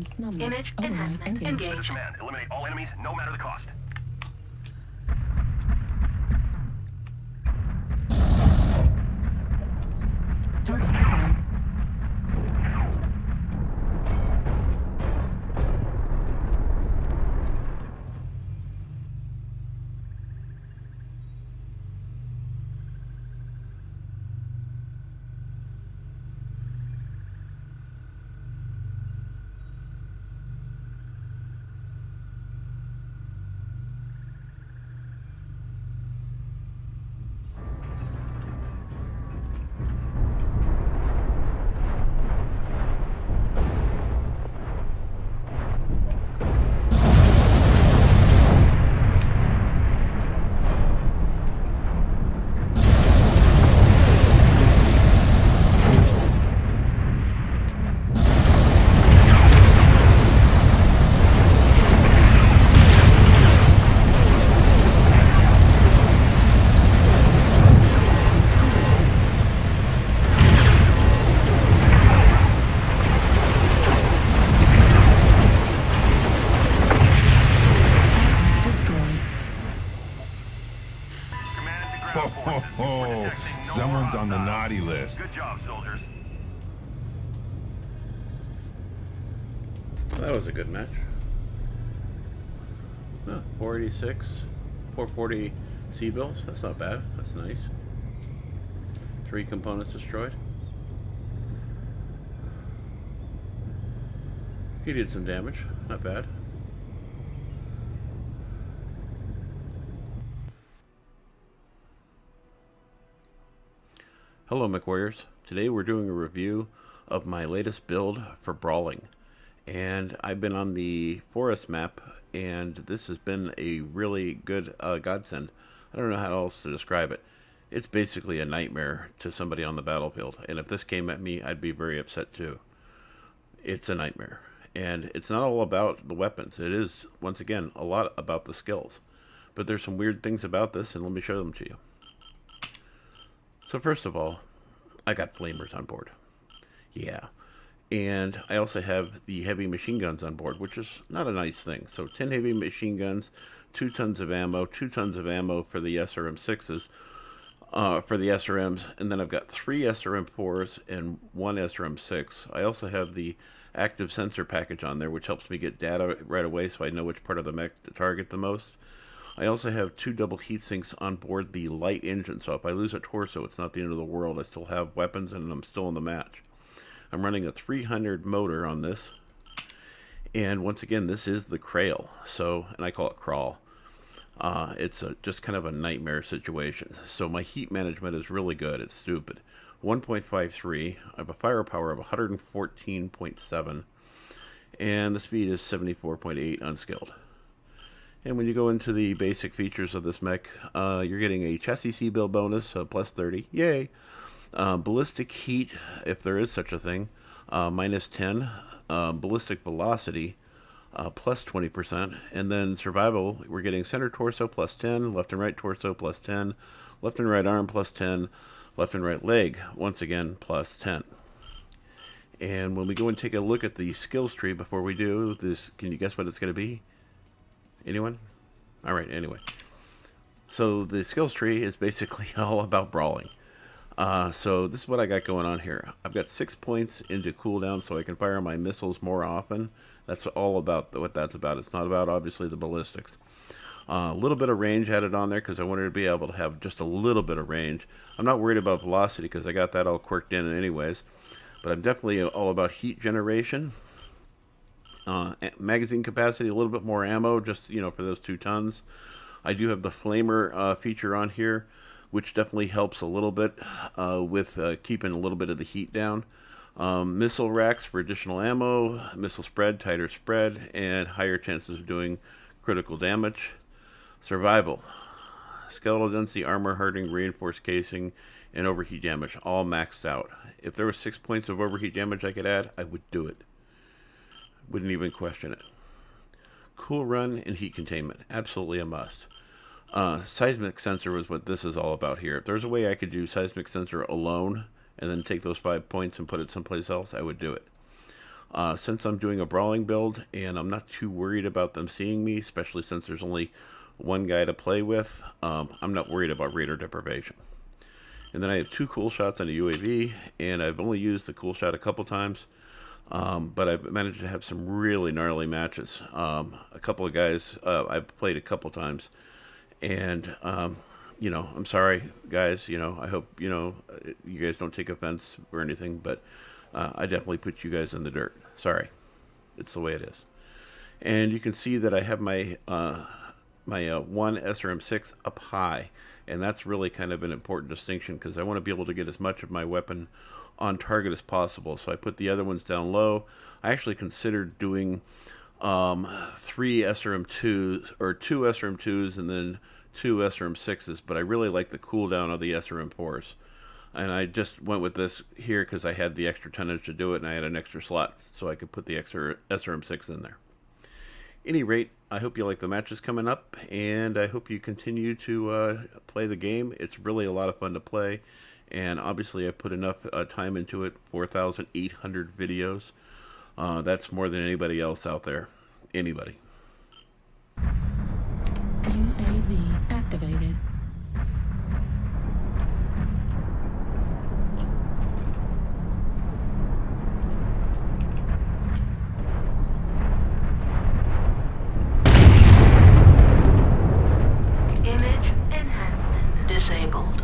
Systems nominal. Image Override enhancement engaged. engaged. Command, eliminate all enemies, no matter the cost. Target prime. Someone's on the naughty list. Good job, soldiers. That was a good match. 486, 440 C-bills. That's not bad. That's nice. 3 components destroyed. He did some damage. Not bad. Hello Mechwarriors. Today we're doing a review of my latest build for brawling. And I've been on the forest map, and this has been a really good godsend. I don't know how else to describe it. It's basically a nightmare to somebody on the battlefield, and if this came at me, I'd be very upset too. It's a nightmare, and it's not all about the weapons. It is, once again, a lot about the skills. But there's some weird things about this, and let me show them to you. So first of all, I got flamers on board. Yeah. And I also have the heavy machine guns on board, which is not a nice thing. So 10 heavy machine guns, 2 tons of ammo, 2 tons of ammo for the SRM6s, for the SRMs, and then I've got 3 SRM4s and 1 SRM6. I also have the active sensor package on there, which helps me get data right away so I know which part of the mech to target the most. I also have 2 double heat sinks on board the light engine, so if I lose a torso, it's not the end of the world. I still have weapons and I'm still in the match. I'm running a 300 motor on this, and once again, this is the Krail, so, and I call it Crawl. It's just kind of a nightmare situation. So my heat management is really good. It's stupid. 1.53. I have a firepower of 114.7, and the speed is 74.8 unskilled. And when you go into the basic features of this mech, you're getting a chassis C-build bonus, plus 30. Yay! Ballistic heat, if there is such a thing, minus 10. Ballistic velocity, plus 20%. And then survival, we're getting center torso plus 10, left and right torso plus 10, left and right arm plus 10, left and right leg, once again, plus 10. And when we go and take a look at the skills tree before we do this, can you guess what it's going to be? Anyone? Alright, anyway. So the skills tree is basically all about brawling. So this is what I got going on here. I've got 6 points into cooldown so I can fire my missiles more often. That's all about what that's about. It's not about, obviously, the ballistics. A little bit of range added on there because I wanted to be able to have just a little bit of range. I'm not worried about velocity because I got that all quirked in anyways. But I'm definitely all about heat generation. Magazine capacity, a little bit more ammo, just, you know, for those 2 tons. I do have the flamer feature on here, which definitely helps a little bit with keeping a little bit of the heat down. Missile racks for additional ammo, missile spread, tighter spread, and higher chances of doing critical damage. Survival, skeletal density, armor hardening, reinforced casing, and overheat damage, all maxed out. If there was 6 points of overheat damage I could add, I would do it. Wouldn't even question it. Cool run and heat containment, absolutely a must. Seismic sensor was what this is all about here. If there's a way I could do seismic sensor alone and then take those 5 points and put it someplace else, I would do it. Since I'm doing a brawling build and I'm not too worried about them seeing me, especially since there's only one guy to play with, I'm not worried about radar deprivation. And then I have 2 cool shots on a UAV, and I've only used the cool shot a couple times, but I've managed to have some really gnarly matches. A couple of guys I've played a couple times, and you know, I'm sorry, guys. You know, I hope you guys don't take offense or anything, but I definitely put you guys in the dirt. Sorry, it's the way it is. And you can see that I have my one SRM6 up high, and that's really kind of an important distinction because I want to be able to get as much of my weapon on target as possible. So I put the other ones down low. I actually considered doing 3 SRM2s or 2 SRM2s and then 2 SRM6s, but I really like the cooldown of the SRM4s. And I just went with this here because I had the extra tonnage to do it, and I had an extra slot so I could put the extra SRM6 in there. Any rate, I hope you like the matches coming up, and I hope you continue to play the game. It's really a lot of fun to play, and obviously I put enough time into it, 4,800 videos. That's more than anybody else out there. Anybody. UAV activated. Image enhancement disabled.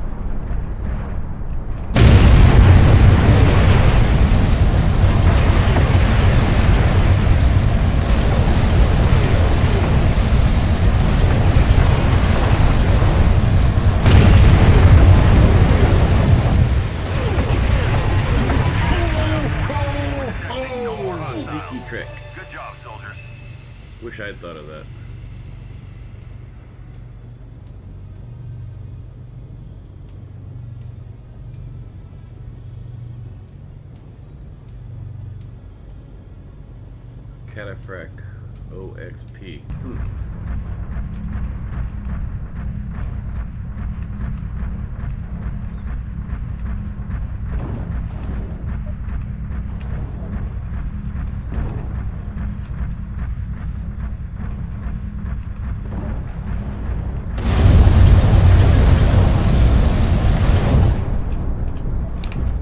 Sneaky trick. Good job, soldiers. Wish I had thought of that. Cataphractic OXP.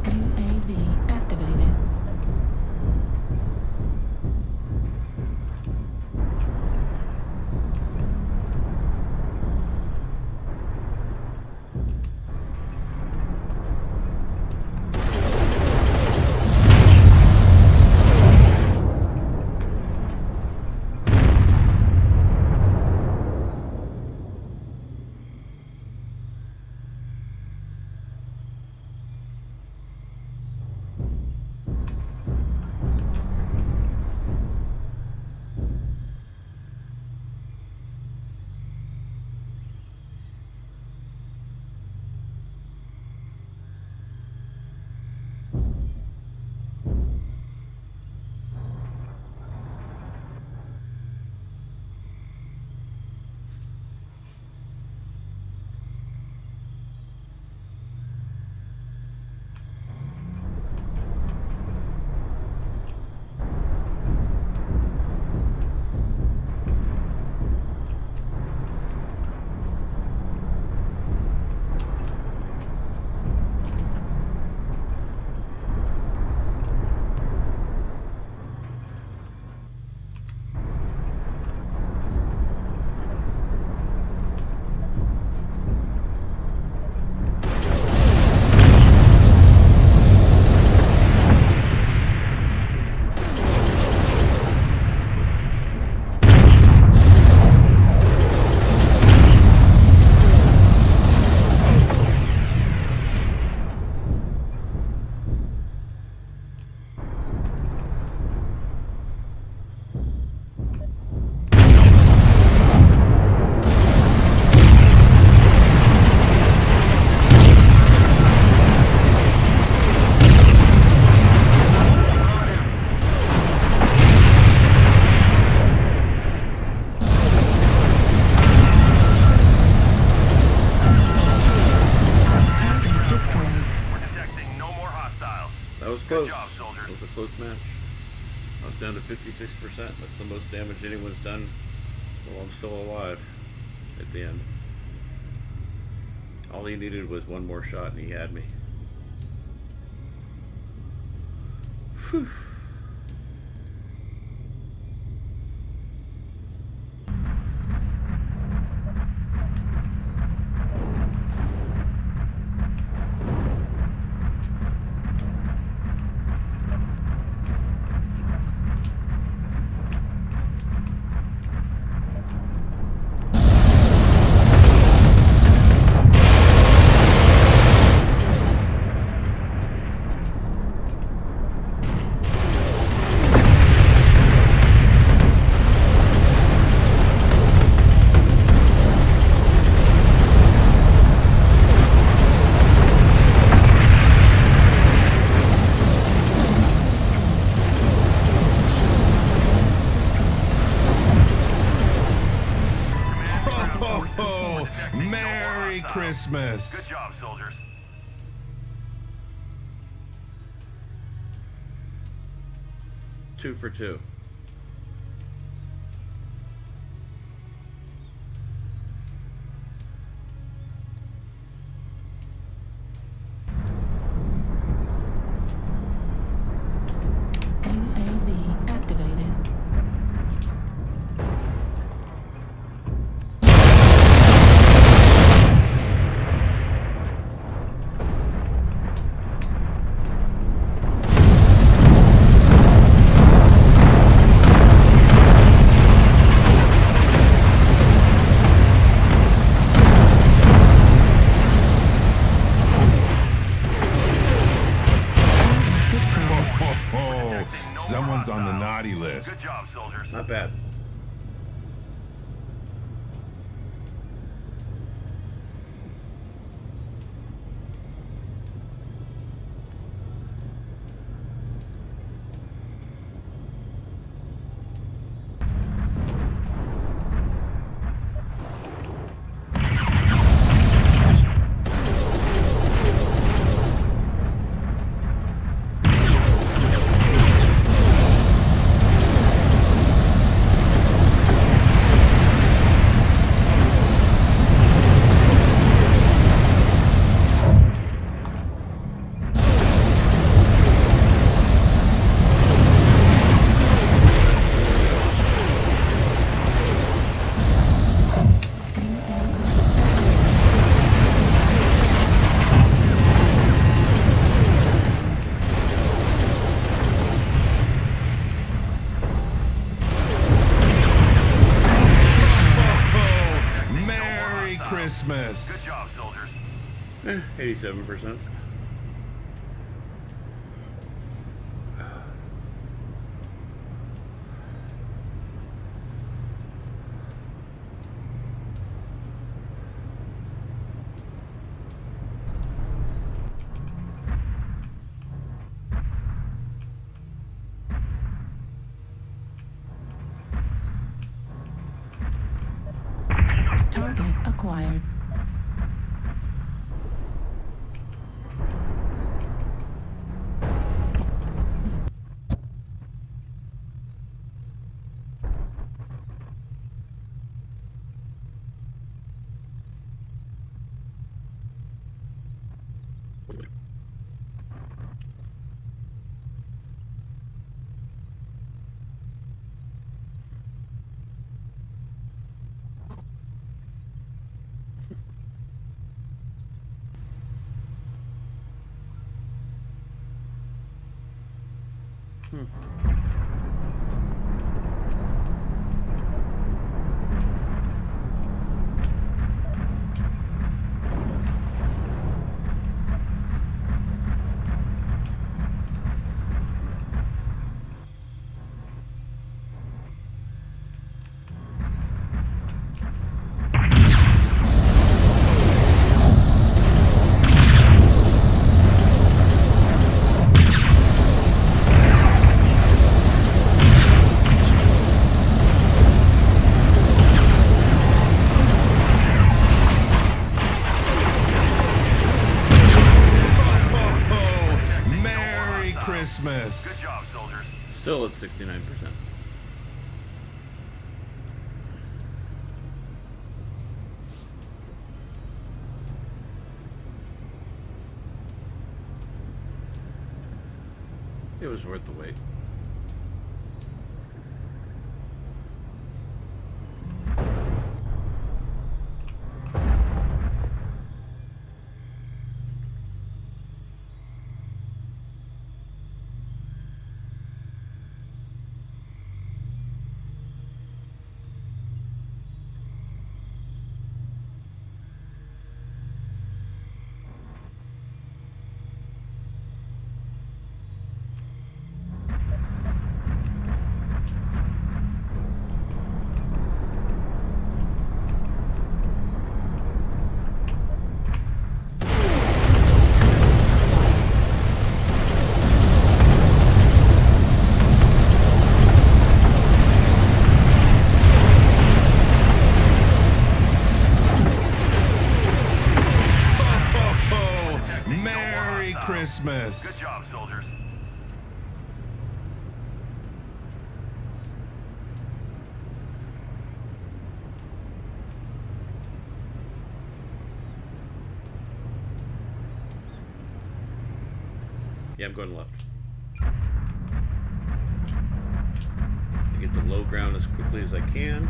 UAV activated. That was close. job, soldiers. That was a close match. down to 56%. That's the most damage anyone's done while I'm still alive at the end. All he needed was one more shot and he had me. Whew. Merry Christmas. Good job, soldiers. Two for two. UAV activated. Someone's on the naughty list. Good job, soldiers. Not bad. Merry Christmas. Good job, soldiers. 87%. Target acquired. Merry Christmas. Good job, soldiers. Still at 69%. It was worth the wait. Christmas. Good job, soldiers. Yeah, I'm going left. Get to low ground as quickly as I can.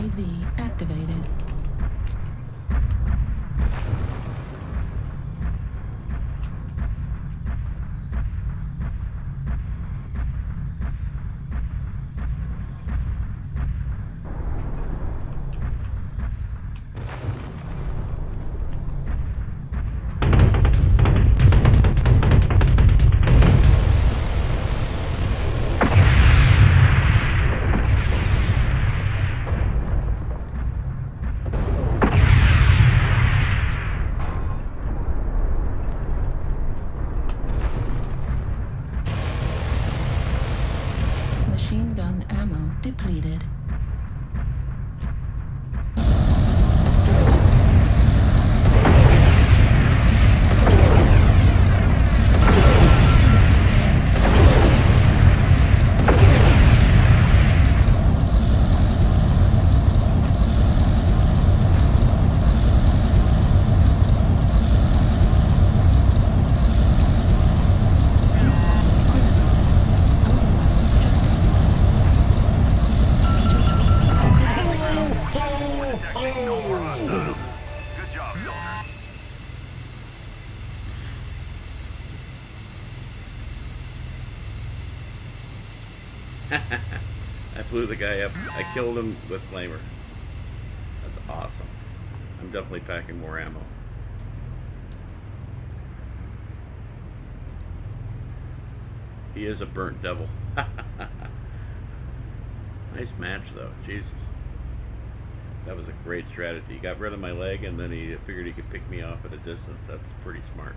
UAV activated. Machine gun ammo depleted. Good job, soldiers. I blew the guy up. I killed him with flamer. That's awesome. I'm definitely packing more ammo. He is a burnt devil. Nice match though, Jesus. That was a great strategy. He got rid of my leg and then he figured he could pick me off at a distance. That's pretty smart.